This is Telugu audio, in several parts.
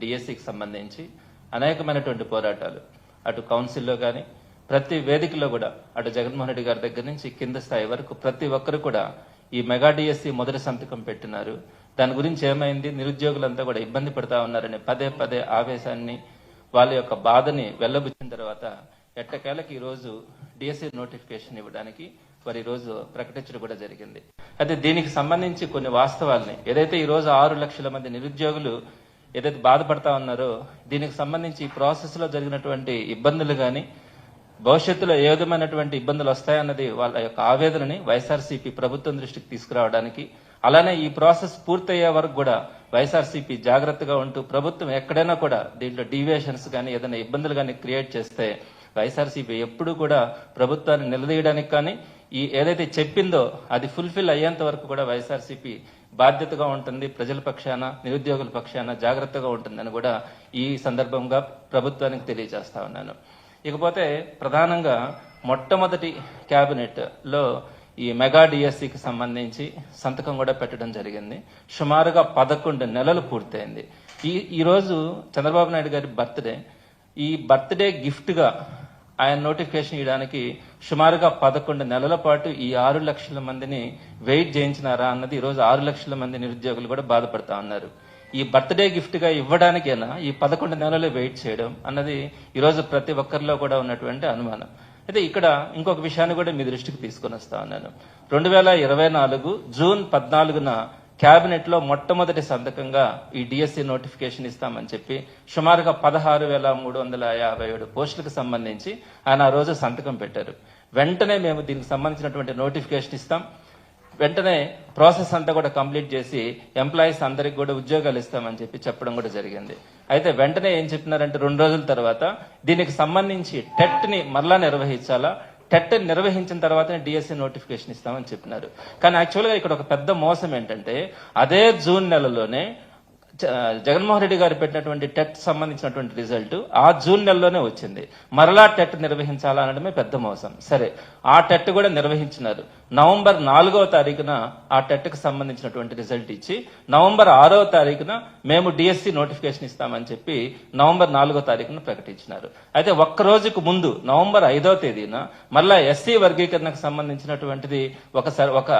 డిఎస్సికి సంబంధించి అనేకమైనటువంటి పోరాటాలు అటు కౌన్సిల్లో కానీ ప్రతి వేదికలో కూడా అటు జగన్మోహన్ రెడ్డి గారి దగ్గర నుంచి కింద స్థాయి వరకు ప్రతి ఒక్కరు కూడా ఈ మెగా డిఎస్సి మొదటి సంతకం పెట్టినారు. దాని గురించి ఏమైంది, నిరుద్యోగులంతా కూడా ఇబ్బంది పడతా ఉన్నారని పదే పదే ఆవేశాన్ని వాళ్ళ యొక్క బాధని వెల్లబుచ్చిన తర్వాత ఎట్టకేలకి ఈరోజు డిఎస్సి నోటిఫికేషన్ ఇవ్వడానికి వారు ఈరోజు ప్రకటించడం కూడా జరిగింది. అయితే దీనికి సంబంధించి కొన్ని వాస్తవాల్ని ఏదైతే ఈరోజు 6 లక్షల మంది నిరుద్యోగులు ఏదైతే బాధపడతా ఉన్నారో దీనికి సంబంధించి ఈ ప్రాసెస్ లో జరిగినటువంటి ఇబ్బందులు కానీ భవిష్యత్తులో ఏ విధమైనటువంటి ఇబ్బందులు వస్తాయన్నది వాళ్ళ యొక్క ఆవేదనని వైఎస్ఆర్సీపీ ప్రభుత్వం దృష్టికి తీసుకురావడానికి, అలానే ఈ ప్రాసెస్ పూర్తయ్యే వరకు కూడా వైఎస్ఆర్సీపీ జాగ్రత్తగా ఉంటూ ప్రభుత్వం ఎక్కడైనా కూడా దీంట్లో డీవియేషన్స్ కానీ ఏదైనా ఇబ్బందులు కానీ క్రియేట్ చేస్తే వైఎస్ఆర్సీపీ ఎప్పుడు కూడా ప్రభుత్వాన్ని నిలదీయడానికి కానీ ఈ ఏదైతే చెప్పిందో అది ఫుల్ఫిల్ అయ్యేంత వరకు కూడా వైఎస్ఆర్సీపీ బాధ్యతగా ఉంటుంది, ప్రజల పక్షాన నిరుద్యోగుల పక్షాన జాగ్రత్తగా ఉంటుందని కూడా ఈ సందర్భంగా ప్రభుత్వానికి తెలియజేస్తా ఉన్నాను. ఇకపోతే ప్రధానంగా మొట్టమొదటి కేబినెట్ లో ఈ మెగా డిఎస్సికి సంబంధించి సంతకం కూడా పెట్టడం జరిగింది. సుమారుగా 11 నెలలు పూర్తయింది. ఈ రోజు చంద్రబాబు నాయుడు గారి బర్త్డే. ఈ బర్త్డే గిఫ్ట్ గా ఆయన నోటిఫికేషన్ ఇవ్వడానికి సుమారుగా 11 నెలల పాటు ఈ 6 లక్షల మందిని వెయిట్ చేయించినారా అన్నది ఈరోజు 6 లక్షల మంది నిరుద్యోగులు కూడా బాధపడతా ఉన్నారు. ఈ బర్త్డే గిఫ్ట్ గా ఇవ్వడానికైనా ఈ 11 నెలలు వెయిట్ చేయడం అన్నది ఈరోజు ప్రతి ఒక్కరిలో కూడా ఉన్నటువంటి అనుమానం. అయితే ఇక్కడ ఇంకొక విషయాన్ని కూడా మీ దృష్టికి తీసుకొని వస్తా ఉన్నాను. 2024 జూన్ 14న కేబినెట్ లో మొట్టమొదటి సంతకంగా ఈ డిఎస్సి నోటిఫికేషన్ ఇస్తామని చెప్పి సుమారుగా 16,357 పోస్టులకు సంబంధించి ఆయన ఆ రోజు సంతకం పెట్టారు. వెంటనే మేము దీనికి సంబంధించినటువంటి నోటిఫికేషన్ ఇస్తాం, వెంటనే ప్రాసెస్ అంతా కూడా కంప్లీట్ చేసి ఎంప్లాయీస్ అందరికి కూడా ఉద్యోగాలు ఇస్తామని చెప్పి చెప్పడం కూడా జరిగింది. అయితే వెంటనే ఏం చెప్పినారంటే 2 రోజుల తర్వాత దీనికి సంబంధించి టెట్ ని మరలా నిర్వహించాలా, టెట్ నిర్వహించిన తర్వాతనే డిఎస్సి నోటిఫికేషన్ ఇస్తామని చెప్పినారు. కానీ యాక్చువల్గా ఇక్కడ ఒక పెద్ద మోసం ఏంటంటే అదే జూన్ నెలలోనే జగన్మోహన్ రెడ్డి గారు పెట్టినటువంటి టెట్ సంబంధించినటువంటి రిజల్ట్ ఆ జూన్ నెలలోనే వచ్చింది. మరలా టెట్ నిర్వహించాలా అనడమే పెద్ద మోసం. సరే, ఆ టెట్ కూడా నిర్వహించినారు. నవంబర్ 4వ తారీఖున ఆ టెట్ కు సంబంధించినటువంటి రిజల్ట్ ఇచ్చి నవంబర్ 6వ తారీఖున మేము డిఎస్సి నోటిఫికేషన్ ఇస్తామని చెప్పి నవంబర్ 4వ తారీఖున ప్రకటించినారు. అయితే ఒక్క రోజుకు ముందు నవంబర్ 5వ తేదీన మళ్ళా ఎస్సీ వర్గీకరణకు సంబంధించినటువంటిది ఒక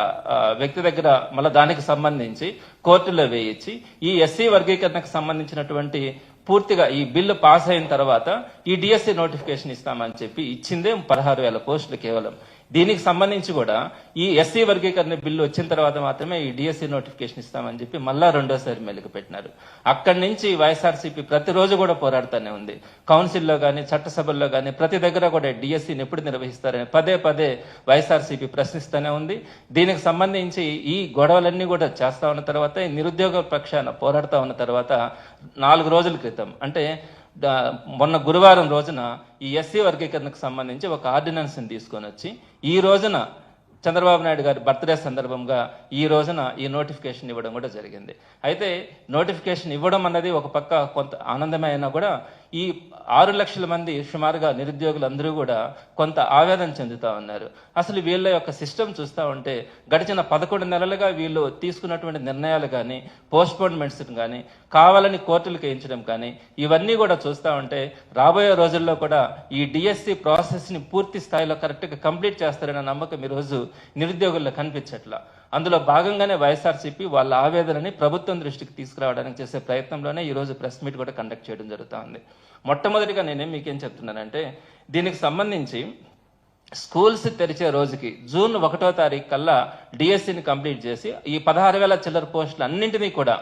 వ్యక్తి దగ్గర మళ్ళా దానికి సంబంధించి కోర్టులో వేయించి ఈ ఎస్సీ వర్గీకరణకు సంబంధించినటువంటి పూర్తిగా ఈ బిల్లు పాస్ అయిన తర్వాత ఈ డిఎస్సి నోటిఫికేషన్ ఇస్తామని చెప్పి ఇచ్చిందే 16,000 పోస్టులు కేవలం. దీనికి సంబంధించి కూడా ఈ ఎస్సీ వర్గీకరణ బిల్లు వచ్చిన తర్వాత మాత్రమే ఈ డిఎస్సి నోటిఫికేషన్ ఇస్తామని చెప్పి మళ్ళా రెండోసారి మెలుగు పెట్టినారు. అక్కడి నుంచి వైఎస్ఆర్సీపీ ప్రతిరోజు కూడా పోరాడుతూనే ఉంది. కౌన్సిల్లో కానీ చట్టసభల్లో కానీ ప్రతి దగ్గర కూడా డిఎస్సిని ఎప్పుడు నిర్వహిస్తారని పదే పదే వైఎస్ఆర్సీపీ ప్రశ్నిస్తూనే ఉంది. దీనికి సంబంధించి ఈ గొడవలన్నీ కూడా చేస్తా ఉన్న తర్వాత ఈ నిరుద్యోగ పక్షాన పోరాడుతూ ఉన్న తర్వాత 4 రోజుల క్రితం అంటే మొన్న గురువారం రోజున ఈ ఎస్సీ వర్గీకరణకు సంబంధించి ఒక ఆర్డినెన్స్ ని తీసుకొని వచ్చి ఈ రోజున చంద్రబాబు నాయుడు గారి బర్త్డే సందర్భంగా ఈ రోజున ఈ నోటిఫికేషన్ ఇవ్వడం కూడా జరిగింది. అయితే నోటిఫికేషన్ ఇవ్వడం అన్నది ఒక పక్క కొంత ఆనందమే అయినా కూడా ఈ 6 లక్షల మంది సుమారుగా నిరుద్యోగులందరూ కూడా కొంత ఆవేదన చెందుతా ఉన్నారు. అసలు వీళ్ళ యొక్క సిస్టమ్ చూస్తూ ఉంటే గడిచిన 11 నెలలుగా వీళ్ళు తీసుకున్నటువంటి నిర్ణయాలు కానీ పోస్ట్పోన్మెంట్స్ కానీ కావాలని కోర్టులకు వేయించడం కానీ ఇవన్నీ కూడా చూస్తూ ఉంటే రాబోయే రోజుల్లో కూడా ఈ డిఎస్సి ప్రాసెస్ ని పూర్తి స్థాయిలో కరెక్ట్ గా కంప్లీట్ చేస్తారనే నమ్మకం ఈ రోజు నిరుద్యోగుల్లో కనిపించట్లా. అందులో భాగంగానే వైఎస్ఆర్సీపీ వాళ్ళ ఆవేదనని ప్రభుత్వం దృష్టికి తీసుకురావడానికి చేసే ప్రయత్నంలోనే ఈ రోజు ప్రెస్ మీట్ కూడా కండక్ట్ చేయడం జరుగుతూ ఉంది. మొట్టమొదటిగా నేనేం మీకేం చెప్తున్నానంటే దీనికి సంబంధించి స్కూల్స్ తెరిచే రోజుకి జూన్ 1వ తారీఖు కల్లా డిఎస్సిని కంప్లీట్ చేసి ఈ 16,000 చిల్లర పోస్టులు అన్నింటినీ కూడా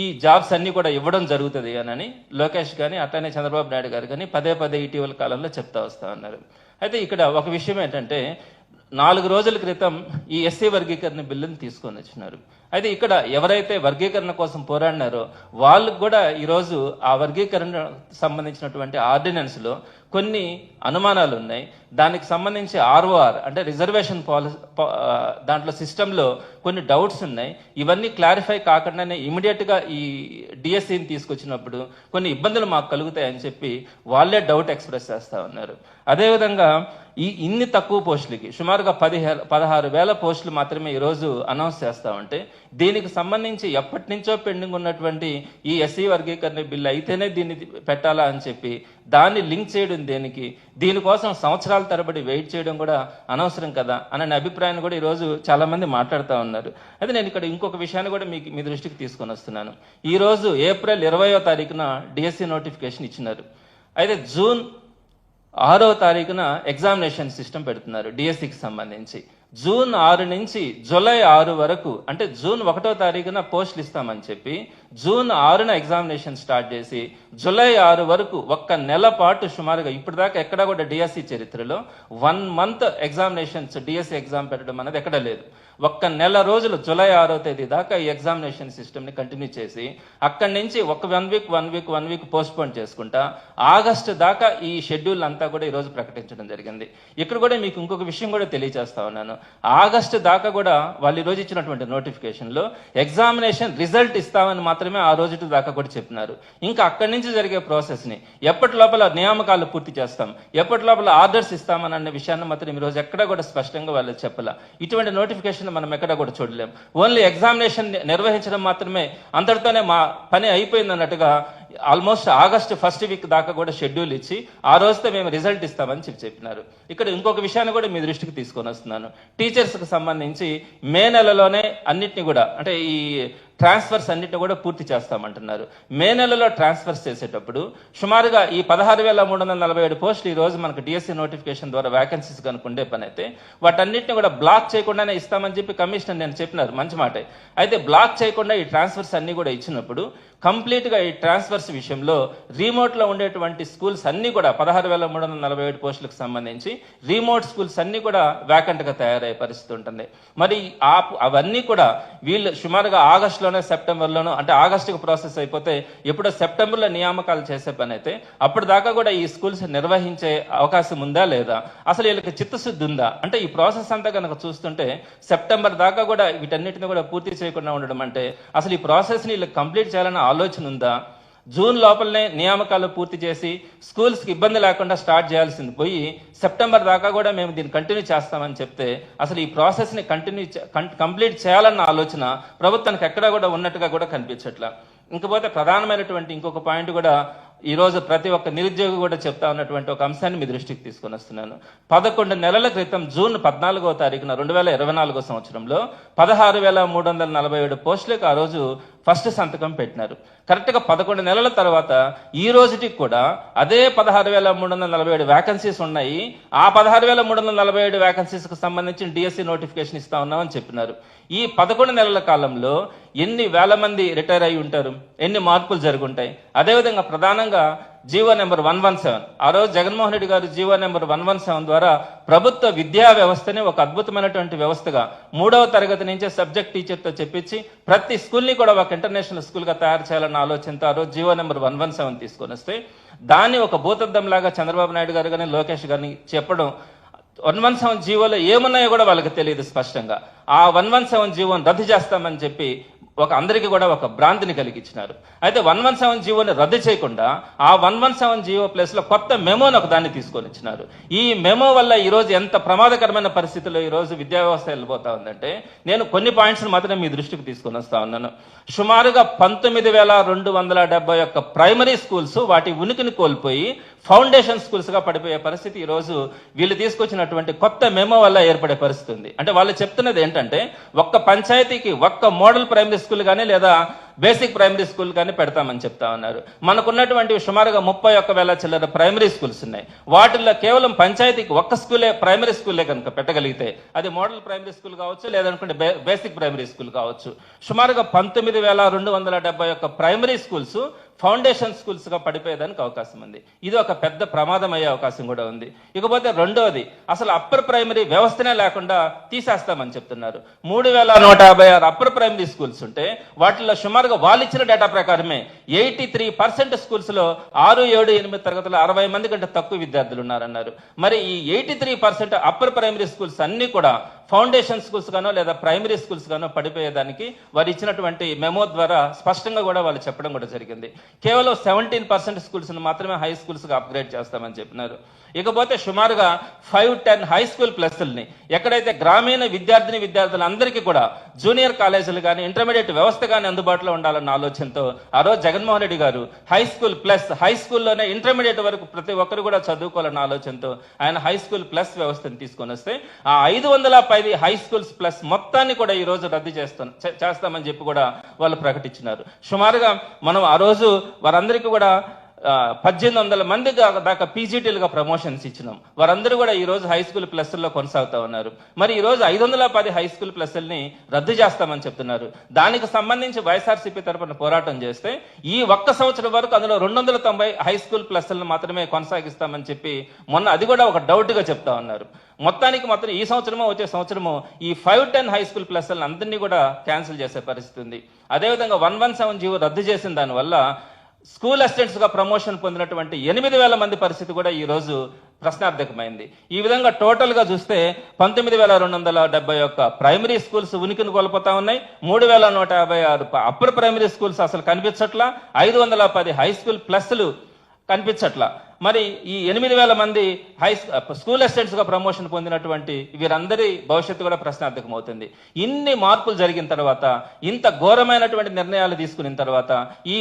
ఈ జాబ్స్ అన్ని కూడా ఇవ్వడం జరుగుతుంది అని లోకేష్ కానీ అట్లానే చంద్రబాబు నాయుడు గారు కానీ పదే పదే ఇటీవల కాలంలో చెప్తా వస్తా ఉన్నారు. అయితే ఇక్కడ ఒక విషయం ఏంటంటే 4 రోజుల క్రితం ఈ ఎస్సీ వర్గీకరణ బిల్లుని తీసుకొని వచ్చినారు. అయితే ఇక్కడ ఎవరైతే వర్గీకరణ కోసం పోరాడినారో వాళ్ళకు కూడా ఈరోజు ఆ వర్గీకరణ సంబంధించినటువంటి ఆర్డినెన్స్ లో కొన్ని అనుమానాలు ఉన్నాయి. దానికి సంబంధించి ఆర్ఓఆర్ అంటే రిజర్వేషన్ పాలసీ దాంట్లో సిస్టంలో కొన్ని డౌట్స్ ఉన్నాయి. ఇవన్నీ క్లారిఫై కాకుండానే ఇమీడియట్ గా ఈ డిఎస్సిని తీసుకొచ్చినప్పుడు కొన్ని ఇబ్బందులు మాకు కలుగుతాయని చెప్పి వాళ్ళే డౌట్ ఎక్స్ప్రెస్ చేస్తా ఉన్నారు. అదేవిధంగా ఈ ఇన్ని తక్కువ పోస్టులకి సుమారు సుమారుగా 16,000 పోస్టులు మాత్రమే ఈరోజు అనౌన్స్ చేస్తా ఉంటే, దీనికి సంబంధించి ఎప్పటి నుంచో పెండింగ్ ఉన్నటువంటి ఈ ఎస్సీ వర్గీకరణ బిల్లు అయితేనే దీన్ని పెట్టాలా అని చెప్పి దాన్ని లింక్ చేయడం దేనికి, దీనికోసం సంవత్సరాల తరబడి వెయిట్ చేయడం కూడా అనవసరం కదా అనే అభిప్రాయాన్ని కూడా ఈరోజు చాలా మంది మాట్లాడుతూ ఉన్నారు. అయితే నేను ఇక్కడ ఇంకొక విషయాన్ని కూడా మీ దృష్టికి తీసుకొని వస్తున్నాను. ఈరోజు ఏప్రిల్ 20వ తారీఖున డిఎస్సి నోటిఫికేషన్ ఇచ్చినారు. అయితే జూన్ 6వ తారీఖున ఎగ్జామినేషన్ సిస్టమ్ పెడుతున్నారు డిఎస్సికి సంబంధించి. జూన్ 6 నుంచి జూలై 6 వరకు, అంటే జూన్ 1వ తారీఖున పోస్టులు ఇస్తామని చెప్పి జూన్ 6న ఎగ్జామినేషన్ స్టార్ట్ చేసి జూలై 6 వరకు ఒక్క నెల పాటు సుమారుగా ఇప్పటిదాకా ఎక్కడా కూడా డిఎస్సి చరిత్రలో 1 మంత్ ఎగ్జామినేషన్స్ డిఎస్సి ఎగ్జామ్ పెట్టడం అనేది ఎక్కడ లేదు. ఒక్క నెల రోజులు జూలై 6వ తేదీ దాకా ఈ ఎగ్జామినేషన్ సిస్టమ్ని కంటిన్యూ చేసి అక్కడి నుంచి ఒక 1 వీక్ పోస్ట్పోన్ చేసుకుంటా ఆగస్టు దాకా ఈ షెడ్యూల్ అంతా కూడా ఈరోజు ప్రకటించడం జరిగింది. ఇక్కడ కూడా మీకు ఇంకొక విషయం కూడా తెలియజేస్తా ఉన్నాను. ఆగస్టు దాకా కూడా వాళ్ళు ఈరోజు ఇచ్చినటువంటి నోటిఫికేషన్లో ఎగ్జామినేషన్ రిజల్ట్ ఇస్తామని మాత్రమే ఆ రోజు దాకా కూడా చెప్పినారు. ఇంకా అక్కడి నుంచి జరిగే ప్రాసెస్ని ఎప్పటి లోపల నియామకాలు పూర్తి చేస్తాం, ఎప్పటి లోపల ఆర్డర్స్ ఇస్తామని అన్న విషయాన్ని మాత్రం ఈరోజు ఎక్కడ కూడా స్పష్టంగా వాళ్ళు చెప్పాల. ఇటువంటి నోటిఫికేషన్ మనం ఎక్కడ కూడా చూడలేం. ఓన్లీ ఎగ్జామినేషన్ నిర్వహించడం మాత్రమే, అంతటితోనే మా పని అయిపోయింది అన్నట్టుగా ఆల్మోస్ట్ ఆగస్టు 1st వీక్ దాకా కూడా షెడ్యూల్ ఇచ్చి ఆ రోజుతో మేము రిజల్ట్ ఇస్తామని చెప్పినారు. ఇక్కడ ఇంకొక విషయాన్ని కూడా మీ దృష్టికి తీసుకొని వస్తున్నాను. టీచర్స్కి సంబంధించి మే నెలలోనే అన్నిటిని కూడా, అంటే ఈ ట్రాన్స్ఫర్స్ అన్నిటిని కూడా పూర్తి చేస్తామంటున్నారు. మే నెలలో ట్రాన్స్ఫర్స్ చేసేటప్పుడు సుమారుగా ఈ 16,347 పోస్టులు ఈ రోజు మనకు డిఎస్సి నోటిఫికేషన్ ద్వారా వ్యాకెన్సీస్ కనుక్కుండే పని అయితే వాటన్నిటిని కూడా బ్లాక్ చేయకుండానే ఇస్తామని చెప్పి కమిషనర్ నేను చెప్పినారు, మంచి మాట. అయితే బ్లాక్ చేయకుండా ఈ ట్రాన్స్ఫర్స్ అన్ని కూడా ఇచ్చినప్పుడు కంప్లీట్గా ఈ ట్రాన్స్ఫర్స్ విషయంలో రిమోట్లో ఉండేటువంటి స్కూల్స్ అన్నీ కూడా 16,347 పోస్టులకు సంబంధించి రిమోట్ స్కూల్స్ అన్నీ కూడా వ్యాకెంట్గా తయారయ్యే పరిస్థితి ఉంటుంది. మరి అవన్నీ కూడా వీళ్ళు సుమారుగా ఆగస్టులోనే సెప్టెంబర్లోనో, అంటే ఆగస్టుకు ప్రాసెస్ అయిపోతే ఎప్పుడో సెప్టెంబర్లో నియామకాలు చేసే పని అయితే అప్పుడు దాకా కూడా ఈ స్కూల్స్ నిర్వహించే అవకాశం ఉందా లేదా, అసలు వీళ్ళకి చిత్తశుద్ధి ఉందా? అంటే ఈ ప్రాసెస్ అంతా కనుక చూస్తుంటే సెప్టెంబర్ దాకా కూడా వీటన్నిటిని కూడా పూర్తి చేయకుండా ఉండడం అంటే అసలు ఈ ప్రాసెస్ని వీళ్ళకి కంప్లీట్ చేయాలన్న ఆలోచన ఉందా? జూన్ లోపలనే నియామకాలు పూర్తి చేసి స్కూల్స్కి ఇబ్బంది లేకుండా స్టార్ట్ చేయాల్సింది పోయి సెప్టెంబర్ దాకా కూడా మేము దీన్ని కంటిన్యూ చేస్తామని చెప్తే అసలు ఈ ప్రాసెస్ని కంప్లీట్ చేయాలన్న ఆలోచన ప్రభుత్వానికి ఎక్కడా కూడా ఉన్నట్టుగా కూడా కనిపించట్లా. ఇంకపోతే ప్రధానమైనటువంటి ఇంకొక పాయింట్ కూడా ఈరోజు ప్రతి ఒక్క నిరుద్యోగి కూడా చెప్తా ఉన్నటువంటి ఒక అంశాన్ని మీ దృష్టికి తీసుకొని వస్తున్నాను. 11 నెలల క్రితం జూన్ 14వ తారీఖున 2024 సంవత్సరంలో 16,347 పోస్టులకు ఆ రోజు ఫస్ట్ సంతకం పెట్టినారు. కరెక్ట్గా 11 నెలల తర్వాత ఈ రోజుకి కూడా అదే 16,347 వ్యాకెన్సీస్ ఉన్నాయి. ఆ 16,347 వ్యాకెన్సీస్కి సంబంధించి డిఎస్సి నోటిఫికేషన్ ఇస్తా ఉన్నామని చెప్పినారు. ఈ 11 నెలల కాలంలో ఎన్ని వేల మంది రిటైర్ అయి ఉంటారు, ఎన్ని మార్పులు జరుగుంటాయి. అదేవిధంగా ప్రధానంగా జీవో నెంబర్ 117, ఆ రోజు జగన్మోహన్ రెడ్డి గారు జీవో నెంబర్ 117 ద్వారా ప్రభుత్వ విద్యా వ్యవస్థని ఒక అద్భుతమైనటువంటి వ్యవస్థగా 3వ తరగతి నుంచే సబ్జెక్ట్ టీచర్తో చెప్పించి ప్రతి స్కూల్ని కూడా ఒక ఇంటర్నేషనల్ స్కూల్గా తయారు చేయాలన్న ఆలోచనతో ఆ రోజు జీవో నెంబర్ 117 తీసుకొని వస్తే దాన్ని ఒక భూతద్దం లాగా చంద్రబాబు నాయుడు గారు కానీ లోకేష్ గారిని చెప్పడం, 117 జీవోలో ఏమున్నాయో కూడా వాళ్ళకి తెలియదు స్పష్టంగా. ఆ 117 జీవోని రద్దు చేస్తామని చెప్పి అందరికీ కూడా ఒక భ్రాంతిని కలిగించినారు. అయితే 117 జీవోని రద్దు చేయకుండా ఆ 117 జీవో ప్లేస్లో కొత్త మెమోని ఒక దాన్ని తీసుకొని ఇచ్చినారు. ఈ మెమో వల్ల ఈరోజు ఎంత ప్రమాదకరమైన పరిస్థితుల్లో ఈరోజు విద్యా వ్యవస్థ వెళ్ళిపోతా ఉందంటే నేను కొన్ని పాయింట్స్ మాత్రమే మీ దృష్టికి తీసుకొని వస్తా ఉన్నాను. సుమారుగా 19,271 ప్రైమరీ స్కూల్స్ వాటి ఉనికిని కోల్పోయి ఫౌండేషన్ స్కూల్స్గా పడిపోయే పరిస్థితి ఈరోజు వీళ్ళు తీసుకొచ్చినటువంటి కొత్త మెమో వల్ల ఏర్పడే పరిస్థితి ఉంది. అంటే వాళ్ళు చెప్తున్నది ఏంటంటే ఒక్క పంచాయతీకి ఒక్క మోడల్ ప్రైమరీ స్కూల్ కానీ లేదా బేసిక్ ప్రైమరీ స్కూల్ కానీ పెడతామని చెప్తా ఉన్నారు. మనకున్నటువంటి సుమారుగా 31,000 చిల్లర ప్రైమరీ స్కూల్స్ ఉన్నాయి. వాటిల్లో కేవలం పంచాయతీకి ఒక్క స్కూలే ప్రైమరీ స్కూలే కనుక పెట్టగలిగితే అది మోడల్ ప్రైమరీ స్కూల్ కావచ్చు, లేదనుకుంటే బేసిక్ ప్రైమరీ స్కూల్ కావచ్చు. సుమారుగా 19,271 ప్రైమరీ స్కూల్స్ ఫౌండేషన్ స్కూల్స్ గా పడిపోయేదానికి అవకాశం ఉంది. ఇది ఒక పెద్ద ప్రమాదం అయ్యే అవకాశం కూడా ఉంది. ఇకపోతే రెండోది, అసలు అప్పర్ ప్రైమరీ వ్యవస్థనే లేకుండా తీసేస్తామని చెప్తున్నారు. 3,156 అప్పర్ ప్రైమరీ స్కూల్స్ ఉంటే వాటిలో సుమారుగా వాళ్ళు ఇచ్చిన డేటా ప్రకారమే 83% స్కూల్స్ లో 6, 7, 8 తరగతులు 60 మంది కంటే తక్కువ విద్యార్థులు ఉన్నారన్నారు. మరి ఈ 83% అప్పర్ ప్రైమరీ స్కూల్స్ అన్ని కూడా ఫౌండేషన్ స్కూల్స్ గానో లేదా ప్రైమరీ స్కూల్స్ గానో పడిపోయేదానికి వారు ఇచ్చినటువంటి మెమో ద్వారా స్పష్టంగా కూడా వాళ్ళు చెప్పడం కూడా జరిగింది. కేవలం 17% స్కూల్స్ మాత్రమే హై స్కూల్స్ గా అప్గ్రేడ్ చేస్తామని చెప్పినారు. ఇకపోతే సుమారుగా 5-10 హై స్కూల్ ప్లస్ని ఎక్కడైతే గ్రామీణ విద్యార్థులందరికీ కూడా జూనియర్ కాలేజీలు కానీ ఇంటర్మీడియట్ వ్యవస్థ కానీ అందుబాటులో ఉండాలన్న ఆలోచనతో ఆ రోజు జగన్మోహన్ రెడ్డి గారు హై స్కూల్ ప్లస్, హై స్కూల్లోనే ఇంటర్మీడియట్ వరకు ప్రతి ఒక్కరు కూడా చదువుకోవాలన్న ఆలోచనతో ఆయన హై స్కూల్ ప్లస్ వ్యవస్థను తీసుకొని వస్తే ఆ 510 హై స్కూల్స్ ప్లస్ మొత్తాన్ని కూడా ఈ రోజు రద్దు చేస్తామని చెప్పి కూడా వాళ్ళు ప్రకటించినారు. సుమారుగా మనం ఆ రోజు వారందరికీ కూడా 1800 మంది దాకా పీజీటీలుగా ప్రమోషన్స్ ఇచ్చినాం. వారందరూ కూడా ఈ రోజు హై స్కూల్ ప్లస్ల్లో కొనసాగుతా ఉన్నారు. మరి ఈ రోజు 510 హై స్కూల్ ప్లస్ని రద్దు చేస్తామని చెప్తున్నారు. దానికి సంబంధించి వైఎస్ఆర్సీపీ తరపున పోరాటం చేస్తే ఈ ఒక్క సంవత్సరం వరకు అందులో 290 హై స్కూల్ ప్లస్లను మాత్రమే కొనసాగిస్తామని చెప్పి మొన్న అది కూడా ఒక డౌట్గా చెప్తా ఉన్నారు. మొత్తానికి మాత్రం ఈ సంవత్సరమో వచ్చే సంవత్సరమో ఈ 5-10 హై స్కూల్ ప్లస్లను అందరినీ కూడా క్యాన్సిల్ చేసే పరిస్థితి ఉంది. అదేవిధంగా 117 జీవో రద్దు చేసిన దానివల్ల స్కూల్ అసిస్టెంట్స్ గా ప్రమోషన్ పొందినటువంటి 8000 మంది పరిస్థితి కూడా ఈ రోజు ప్రశ్నార్థకమైంది. ఈ విధంగా టోటల్ గా చూస్తే 19271 ప్రైమరీ స్కూల్స్ ఉనికిని కోల్పోతా ఉన్నాయి. 3156 అప్పర్ ప్రైమరీ స్కూల్స్ అసలు కనిపించట్లా. 510 హై స్కూల్ ప్లస్లు కనిపించట్లా. మరి ఈ 8000 మంది స్కూల్ అసిస్టెంట్స్ గా ప్రమోషన్ పొందినటువంటి వీరందరి భవిష్యత్తు కూడా ప్రశ్నార్థకం అవుతుంది. ఇన్ని మార్పులు జరిగిన తర్వాత, ఇంత ఘోరమైనటువంటి నిర్ణయాలు తీసుకున్న తర్వాత, ఈ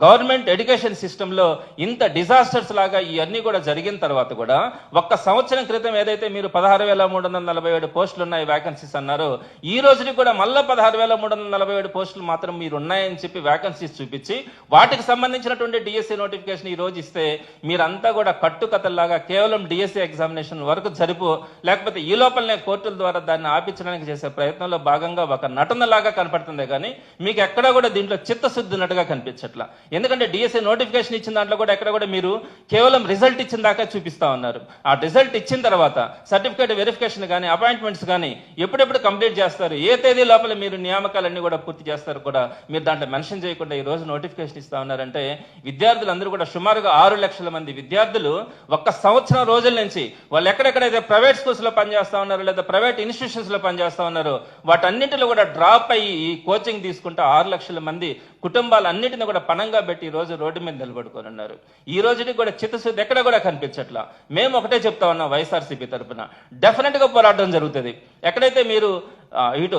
గవర్నమెంట్ ఎడ్యుకేషన్ సిస్టమ్ లో ఇంత డిజాస్టర్స్ లాగా ఇవన్నీ కూడా జరిగిన తర్వాత కూడా ఒక్క సంవత్సరం క్రితం ఏదైతే మీరు 16,347 పోస్టులు ఉన్నాయి వ్యాకెన్సీస్ అన్నారో, ఈ రోజుకి కూడా మళ్ళీ 16,347 పోస్టులు మాత్రం మీరు ఉన్నాయని చెప్పి వ్యాకెన్సీస్ చూపించి వాటికి సంబంధించినటువంటి డిఎస్సి నోటిఫికేషన్ ఈ రోజు ఇస్తే మీరంతా కూడా కట్టుకథల్లాగా కేవలం డిఎస్సి ఎగ్జామినేషన్ వరకు సరిపో, లేకపోతే ఈ లోపలనే కోర్టుల ద్వారా దాన్ని ఆపించడానికి చేసే ప్రయత్నంలో భాగంగా ఒక నటనలాగా కనపడుతుంది. కానీ మీకు ఎక్కడా కూడా దీంట్లో చిత్తశుద్ధి ఉన్నట్టుగా కనిపించట్లా. ఎందుకంటే డిఎస్సి నోటిఫికేషన్ ఇచ్చిన దాంట్లో కూడా ఎక్కడ కూడా మీరు కేవలం రిజల్ట్ ఇచ్చిన దాకా చూపిస్తా ఉన్నారు. ఆ రిజల్ట్ ఇచ్చిన తర్వాత సర్టిఫికేట్ వెరిఫికేషన్ కానీ అపాయింట్మెంట్స్ కానీ ఎప్పుడెప్పుడు కంప్లీట్ చేస్తారు, ఏ తేదీ లోపల మీరు నియామకాలన్నీ కూడా పూర్తి చేస్తారు కూడా మీరు దాంట్లో మెన్షన్ చేయకుండా ఈ రోజు నోటిఫికేషన్ ఇస్తా ఉన్నారంటే విద్యార్థులందరూ కూడా సుమారుగా 6 లక్షల మంది విద్యార్థులు ఒక్క సంవత్సరం రోజుల నుంచి వాళ్ళు ఎక్కడెక్కడైతే ప్రైవేట్ స్కూల్స్ లో పనిచేస్తా ఉన్నారో లేదా ప్రైవేట్ ఇన్స్టిట్యూషన్స్ లో పనిచేస్తా ఉన్నారో వాటన్నింటిలో కూడా డ్రాప్ అయ్యి ఈ కోచింగ్ తీసుకుంటూ 6 లక్షల మంది కుటుంబాలన్నింటినీ కూడా పణంగా పెట్టి ఈ రోజు రోడ్డు మీద నిలబడుకొని ఉన్నారు. ఈ రోజుకి కూడా చిత్తశుద్ధి ఎక్కడ కూడా కనిపించట్లా. మేము ఒకటే చెప్తా ఉన్నాం వైఎస్ఆర్సీపీ తరఫున, డెఫినెట్ గా పోరాటం జరుగుతుంది. ఎక్కడైతే మీరు ఇటు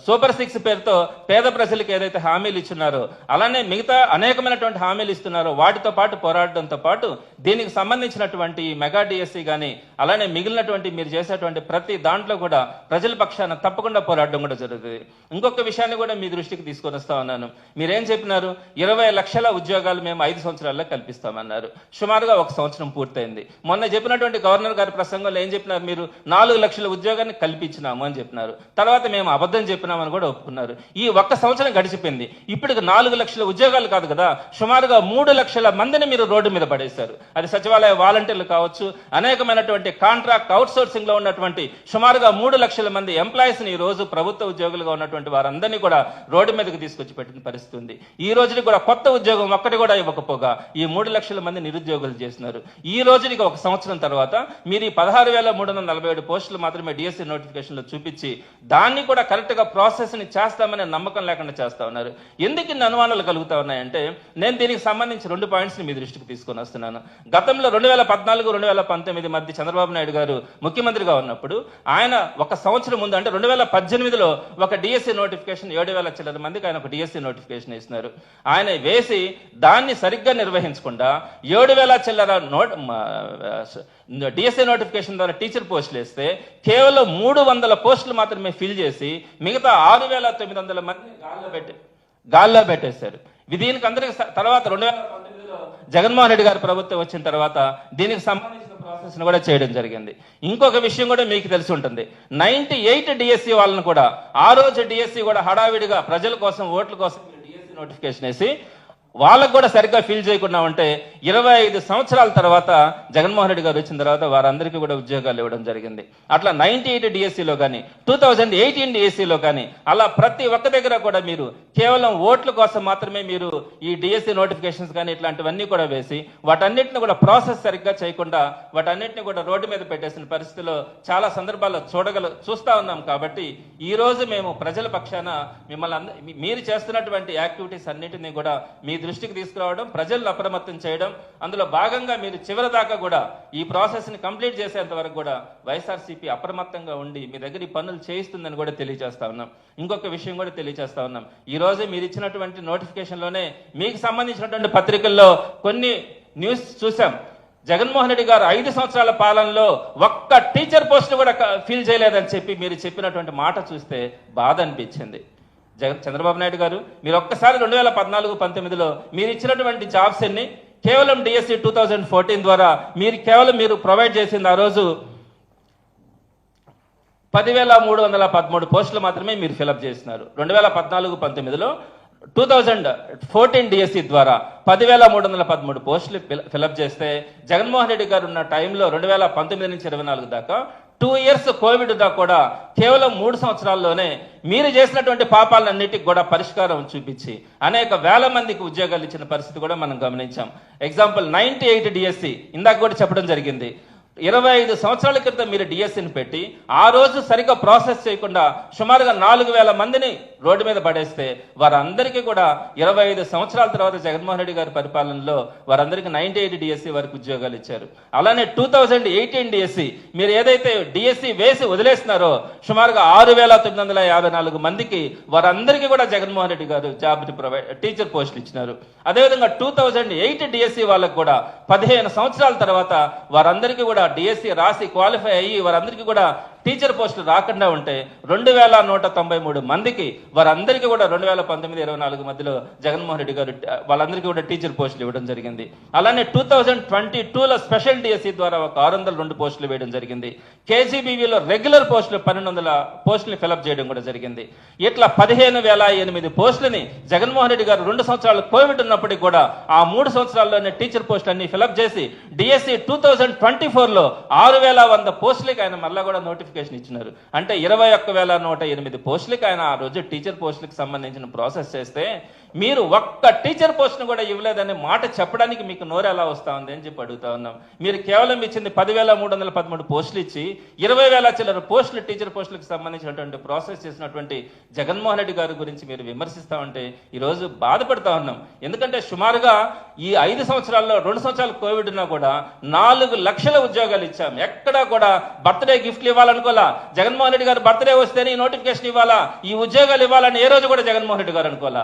సూపర్ 6 పేరుతో పేద ప్రజలకు ఏదైతే హామీలు ఇచ్చున్నారో అలానే మిగతా అనేకమైనటువంటి హామీలు ఇస్తున్నారో వాటితో పాటు పోరాటంతో పాటు దీనికి సంబంధించినటువంటి మెగా డిఎస్సి కానీ అలానే మిగిలినటువంటి మీరు చేసేటువంటి ప్రతి దాంట్లో కూడా ప్రజల పక్షాన తప్పకుండా పోరాటం కూడా జరుగుతుంది. ఇంకొక విషయాన్ని కూడా మీ దృష్టికి తీసుకొని వస్తా ఉన్నాను. మీరేం చెప్పినారు, 20 లక్షల ఉద్యోగాలు మేము 5 సంవత్సరాల్లో కల్పిస్తామన్నారు. సుమారుగా 1 సంవత్సరం పూర్తయింది. మొన్న చెప్పినటువంటి గవర్నర్ గారి ప్రసంగంలో ఏం చెప్పినారు, మీరు 4 లక్షల ఉద్యోగాన్ని కల్పించినాము అని చెప్పినారు. తర్వాత మేము అబద్ధం చెప్పినామని కూడా ఒప్పుకున్నారు. ఈ 1 సంవత్సరం గడిచిపోయింది. ఇప్పటికి 4 లక్షల ఉద్యోగాలు కాదు కదా, సుమారుగా 3 లక్షల మందిని మీరు రోడ్డు మీద పడేశారు. అది సచివాలయ వాలంటీర్లు కావచ్చు, అనేకమైనటువంటి కాంట్రాక్ట్ అవుట్సోర్సింగ్ లో ఉన్నటువంటి సుమారుగా 3 లక్షల మంది ఎంప్లాయీస్ ని ఈ రోజు ప్రభుత్వ ఉద్యోగులుగా ఉన్నటువంటి వారందరినీ కూడా రోడ్డు మీదకి తీసుకొచ్చి పెట్టిన పరిస్థితి ఉంది. ఈ రోజుకి కూడా కొత్త ఉద్యోగం ఒక్కటి కూడా ఇవ్వకపోగా ఈ 3 లక్షల మంది నిరుద్యోగులు చేస్తున్నారు. ఈ రోజుకి 1 సంవత్సరం తర్వాత మీరు ఈ 16,347 పోస్టులు మాత్రమే డిఎస్సి నోటిఫికేషన్ లో చూపించి దాన్ని కూడా కరెక్ట్ గా ప్రాసెస్ ని చేస్తామనే నమ్మకం లేకుండా చేస్తా ఉన్నారు. ఎందుకు ఇన్ని అనుమానాలు కలుగుతా ఉన్నాయంటే నేను దీనికి సంబంధించి 2 పాయింట్స్ ని మీ దృష్టికి తీసుకొని వస్తున్నాను. గతంలో 2014-2019 మధ్య చంద్రబాబు నాయుడు గారు ముఖ్యమంత్రిగా ఉన్నప్పుడు ఆయన 1 సంవత్సరం ముందు అంటే 2018లో ఒక డిఎస్సి నోటిఫికేషన్ 7,000 చిల్లర మందికి ఆయన ఒక డిఎస్సి నోటిఫికేషన్ ఇస్తున్నారు. ఆయన వేసి దాన్ని సరిగ్గా నిర్వహించకుండా 7,000 చిల్లర డిఎస్సి నోటిఫికేషన్ ద్వారా టీచర్ పోస్టులు వేస్తే కేవలం 300 పోస్టులు మాత్రమే ఫిల్ చేసి మిగతా 6,900 మందిని గాల్లో పెట్టేశారు. దీనికి అందరికి తర్వాత 2019లో జగన్మోహన్ రెడ్డి గారి ప్రభుత్వం వచ్చిన తర్వాత దీనికి సంబంధించిన ప్రాసెస్ కూడా చేయడం జరిగింది. ఇంకొక విషయం కూడా మీకు తెలిసి ఉంటుంది, 98 డిఎస్సి వాళ్ళని కూడా ఆ రోజు డిఎస్సి కూడా హడావిడిగా ప్రజల కోసం ఓట్ల కోసం డిఎస్సి నోటిఫికేషన్ వేసి వాళ్ళకు కూడా సరిగ్గా ఫీల్ చేయకుండా ఉంటే 25 సంవత్సరాల తర్వాత జగన్మోహన్ రెడ్డి గారు వచ్చిన తర్వాత వారందరికీ కూడా ఉద్యోగాలు ఇవ్వడం జరిగింది. అట్లా 98 డిఎస్సిలో కానీ 2018 డిఎస్సిలో కానీ అలా ప్రతి ఒక్క దగ్గర కూడా మీరు కేవలం ఓట్ల కోసం మాత్రమే మీరు ఈ డిఎస్సి నోటిఫికేషన్స్ కానీ ఇట్లాంటివన్నీ కూడా వేసి వాటన్నిటిని కూడా ప్రాసెస్ సరిగ్గా చేయకుండా వాటన్నిటిని కూడా రోడ్డు మీద పెట్టేసిన పరిస్థితిలో చాలా సందర్భాల్లో చూస్తా ఉన్నాం. కాబట్టి ఈ రోజు మేము ప్రజల పక్షాన మిమ్మల్ని మీరు చేస్తున్నటువంటి యాక్టివిటీస్ అన్నింటినీ కూడా మీ దృష్టికి తీసుకురావడం, ప్రజలను అప్రమత్తం చేయడం, అందులో భాగంగా మీరు చివరి దాకా కూడా ఈ ప్రాసెస్ ని కంప్లీట్ చేసేంత వరకు కూడా వైఎస్ఆర్సీపీ అప్రమత్తంగా ఉండి మీ దగ్గర ఈ పనులు చేయిస్తుందని కూడా తెలియజేస్తా ఉన్నాం. ఇంకొక విషయం కూడా తెలియజేస్తా ఉన్నాం. ఈ రోజు మీరు ఇచ్చినటువంటి నోటిఫికేషన్ లోనే మీకు సంబంధించినటువంటి పత్రికల్లో కొన్ని న్యూస్ చూసాం. జగన్మోహన్ రెడ్డి గారు 5 సంవత్సరాల పాలనలో ఒక్క టీచర్ పోస్ట్ కూడా ఫిల్ చేయలేదని చెప్పి మీరు చెప్పినటువంటి మాట చూస్తే బాధ అనిపించింది. చంద్రబాబు నాయుడు గారు మీరు ఒక్కసారి 2014-19లో మీరు ఇచ్చినటువంటి జాబ్స్ అన్ని కేవలం డిఎస్సి 2014 ద్వారా మీరు ప్రొవైడ్ చేసింది ఆ రోజు 10,313 పోస్టులు మాత్రమే మీరు ఫిలప్ చేసినారు. 2014-19లో 2014 డిఎస్సి ద్వారా 10,313 పోస్టులు ఫిలప్ చేస్తే జగన్మోహన్ రెడ్డి గారు ఉన్న టైంలో 2019 నుంచి 24 దాకా 2 ఇయర్స్ కోవిడ్ దాకా కూడా కేవలం 3 సంవత్సరాల్లోనే మీరు చేసినటువంటి పాపాలన్నిటికి కూడా పరిష్కారం చూపించి అనేక వేల మందికి ఉద్యోగాలు ఇచ్చిన పరిస్థితి కూడా మనం గమనించాం. ఎగ్జాంపుల్ 98 డిఎస్సి ఇందాక కూడా చెప్పడం జరిగింది. 25 సంవత్సరాల క్రితం మీరు డిఎస్సిని పెట్టి ఆ రోజు సరిగ్గా ప్రాసెస్ చేయకుండా సుమారుగా 4,000 మందిని రోడ్డు మీద పడేస్తే వారందరికీ కూడా 25 సంవత్సరాల తర్వాత జగన్మోహన్ రెడ్డి గారి పరిపాలనలో వారందరికీ 98 డిఎస్సి వరకు ఉద్యోగాలు ఇచ్చారు. అలానే 2018 డిఎస్సి మీరు ఏదైతే డిఎస్సి వేసి వదిలేస్తున్నారో సుమారుగా 6,954 మందికి వారందరికీ కూడా జగన్మోహన్ రెడ్డి గారు టీచర్ పోస్టులు ఇచ్చినారు. అదేవిధంగా 2008 డిఎస్సి వాళ్ళకు కూడా 15 సంవత్సరాల తర్వాత వారందరికీ కూడా డిఎస్సి రాసి క్వాలిఫై అయ్యి వారందరికీ కూడా టీచర్ పోస్టులు రాకుండా ఉంటే 2,193 మందికి వారందరికీ కూడా 2019-24 మధ్యలో జగన్మోహన్ రెడ్డి గారు వాళ్ళందరికీ కూడా టీచర్ పోస్టులు ఇవ్వడం జరిగింది. అలానే 2022లో స్పెషల్ డిఎస్సి ద్వారా ఒక 602 పోస్టులు వేయడం జరిగింది. కేజీబీవీలో రెగ్యులర్ పోస్టులు 1,200 పోస్టులు ఫిలప్ చేయడం కూడా జరిగింది. ఇట్లా 15,008 పోస్టులని జగన్మోహన్ రెడ్డి గారు 2 సంవత్సరాలు కోవిడ్ ఉన్నప్పటికీ కూడా ఆ 3 సంవత్సరాల్లోనే టీచర్ పోస్టులన్నీ ఫిలప్ చేసి డిఎస్సి 2024లో 6,100 పోస్టులకి ఆయన మళ్ళా కూడా నోటిఫికేషన్ ఇచ్చినారు. అంటే 21,108 పోస్టులకి ఆయన ఆ రోజు టీచర్ పోస్టులకు సంబంధించిన ప్రాసెస్ చేస్తే మీరు ఒక్క టీచర్ పోస్ట్ను కూడా ఇవ్వలేదనే మాట చెప్పడానికి మీకు నోరు ఎలా వస్తా ఉంది అని చెప్పి అడుగుతా ఉన్నాం. మీరు కేవలం ఇచ్చింది 10,313 పోస్టులు ఇచ్చి 20,000 చిల్లర పోస్టులు టీచర్ పోస్టులకు సంబంధించినటువంటి ప్రాసెస్ చేసినటువంటి జగన్మోహన్ రెడ్డి గారి గురించి మీరు విమర్శిస్తా ఉంటే ఈరోజు బాధపడతా ఉన్నాం. ఎందుకంటే సుమారుగా ఈ 5 సంవత్సరాల్లో 2 సంవత్సరాలు కోవిడ్ ఉన్నా కూడా 4 లక్షల ఉద్యోగాలు ఇచ్చాం. ఎక్కడా కూడా బర్త్డే గిఫ్ట్లు ఇవ్వాలనుకోవాలా, జగన్మోహన్ రెడ్డి గారు బర్త్డే వస్తేనే ఈ నోటిఫికేషన్ ఇవ్వాలా, ఈ ఉద్యోగాలు ఇవ్వాలని ఏ రోజు కూడా జగన్మోహన్ రెడ్డి గారు అనుకోవాలా.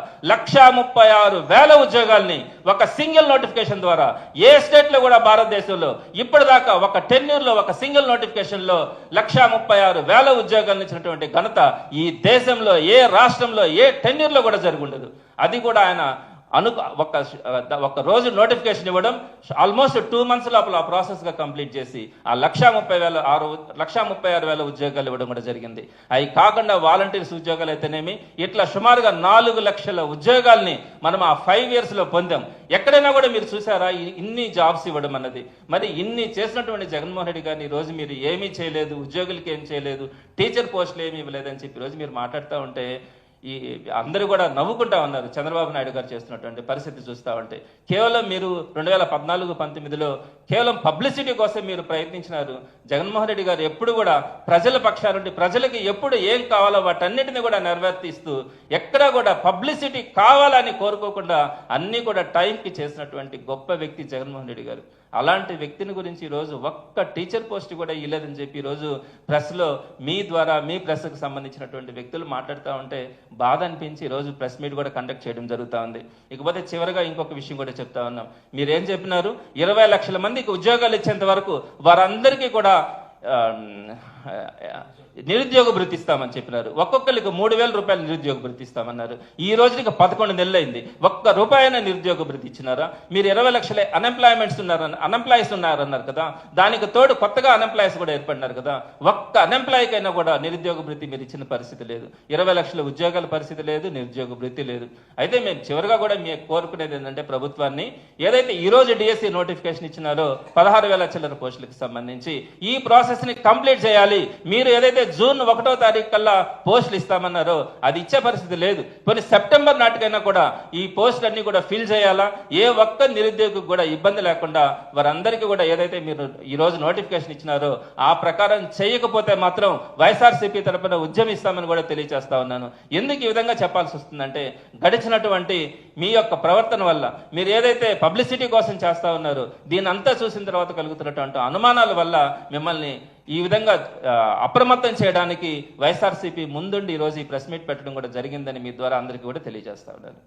1,36,000 ఉద్యోగాల్ని ఒక సింగిల్ నోటిఫికేషన్ ద్వారా ఏ స్టేట్ లో కూడా భారతదేశంలో ఇప్పటిదాకా ఒక టెన్యూర్లో ఒక సింగిల్ నోటిఫికేషన్ లో 1,36,000 ఉద్యోగాలను ఇచ్చినటువంటి ఘనత ఈ దేశంలో ఏ రాష్ట్రంలో ఏ టెన్యూర్లో కూడా జరిగి ఉండదు. అది కూడా ఆయన ఒక రోజు నోటిఫికేషన్ ఇవ్వడం ఆల్మోస్ట్ 2 months లోపల ఆ ప్రాసెస్ గా కంప్లీట్ చేసి ఆ 1,36,000 ఉద్యోగాలు ఇవ్వడం కూడా జరిగింది. అవి కాకుండా వాలంటీర్స్ ఉద్యోగాలు అయితేనేమి ఇట్లా సుమారుగా 4 లక్షల ఉద్యోగాల్ని మనం ఆ 5 years లో పొందాం. ఎక్కడైనా కూడా మీరు చూసారా ఇన్ని జాబ్స్ ఇవ్వడం అన్నది? మరి ఇన్ని చేసినటువంటి జగన్మోహన్ రెడ్డి గారిని ఈ రోజు మీరు ఏమీ చేయలేదు, ఉద్యోగులకి ఏం చేయలేదు, టీచర్ పోస్టులు ఏమీ ఇవ్వలేదని చెప్పి రోజు మీరు మాట్లాడుతూ ఉంటే ఈ అందరూ కూడా నవ్వుకుంటా ఉన్నారు. చంద్రబాబు నాయుడు గారు చేస్తున్నటువంటి పరిస్థితి చూస్తూ ఉంటే కేవలం మీరు 2014-19లో కేవలం పబ్లిసిటీ కోసం మీరు ప్రయత్నించినారు. జగన్మోహన్ రెడ్డి గారు ఎప్పుడు కూడా ప్రజల పక్షాన నుండి ప్రజలకి ఎప్పుడు ఏం కావాలో వాటన్నిటిని కూడా నెరవేర్తిస్తూ ఎక్కడా కూడా పబ్లిసిటీ కావాలని కోరుకోకుండా అన్ని కూడా టైంకి చేసినటువంటి గొప్ప వ్యక్తి జగన్మోహన్ రెడ్డి గారు. అలాంటి వ్యక్తిని గురించి ఈరోజు ఒక్క టీచర్ పోస్ట్ కూడా ఇవ్వలేదని చెప్పి ఈరోజు ప్రెస్లో మీ ద్వారా మీ ప్రెస్కు సంబంధించినటువంటి వ్యక్తులు మాట్లాడుతూ ఉంటే బాధ అనిపించి ఈరోజు ప్రెస్ మీట్ కూడా కండక్ట్ చేయడం జరుగుతూ ఉంది. ఇకపోతే చివరిగా ఇంకొక విషయం కూడా చెప్తా ఉన్నాం. మీరేం చెప్పినారు, 20 లక్షల మందికి ఉద్యోగాలు ఇచ్చేంత వరకు వారందరికీ కూడా నిరుద్యోగ భృతి ఇస్తామని చెప్పినారు. ఒక్కొక్కరికి 3,000 రూపాయలు నిరుద్యోగ భృతి ఇస్తామన్నారు. ఈ రోజుకి 11 నెలలు అయింది. ఒక్క రూపాయన నిరుద్యోగ భృతి ఇచ్చినారా? మీరు 20 లక్షల అన్ఎంప్లాయీస్ ఉన్నారన్నారు కదా, దానికి తోడు కొత్తగా అన్ఎంప్లాయీస్ కూడా ఏర్పడినారు కదా. ఒక్క అన్ఎంప్లాయీకైనా కూడా నిరుద్యోగ భృతి మీరు ఇచ్చిన పరిస్థితి లేదు. 20 లక్షల ఉద్యోగాల పరిస్థితి లేదు, నిరుద్యోగ భృతి లేదు. అయితే మేము చివరిగా కూడా మేము కోరుకునేది ఏంటంటే ప్రభుత్వాన్ని, ఏదైతే ఈ రోజు డిఎస్సి నోటిఫికేషన్ ఇచ్చినారో 16,000 చిల్లర పోస్టులకు సంబంధించి ఈ ప్రాసెస్ ని కంప్లీట్ చేయాలి. మీరు ఏదైతే జూన్ 1వ తారీఖు కల్లా పోస్టులు ఇస్తామన్నారో అది ఇచ్చే పరిస్థితి లేదు. కొన్ని సెప్టెంబర్ నాటికైనా కూడా ఈ పోస్టులన్నీ కూడా ఫిల్ చేయాలా. ఏ ఒక్క నిరుద్యోగికి కూడా ఇబ్బంది లేకుండా వారందరికీ కూడా ఏదైతే మీరు ఈ రోజు నోటిఫికేషన్ ఇచ్చినారో ఆ ప్రకారం చేయకపోతే మాత్రం వైఎస్ఆర్సీపీ తరపున ఉద్యమిస్తామని కూడా తెలియజేస్తా ఉన్నాను. ఎందుకు ఈ విధంగా చెప్పాల్సి వస్తుందంటే, గడిచినటువంటి మీ యొక్క ప్రవర్తన వల్ల మీరు ఏదైతే పబ్లిసిటీ కోసం చేస్తా ఉన్నారో దీని అంతా చూసిన తర్వాత కలుగుతున్నటువంటి అనుమానాల వల్ల మిమ్మల్ని ఈ విధంగా అప్రమత్తం చేయడానికి వైఎస్ఆర్సీపీ ముందుండి ఈరోజు ఈ ప్రెస్ మీట్ పెట్టడం కూడా జరిగిందని మీ ద్వారా అందరికీ కూడా తెలియజేస్తా ఉన్నారు.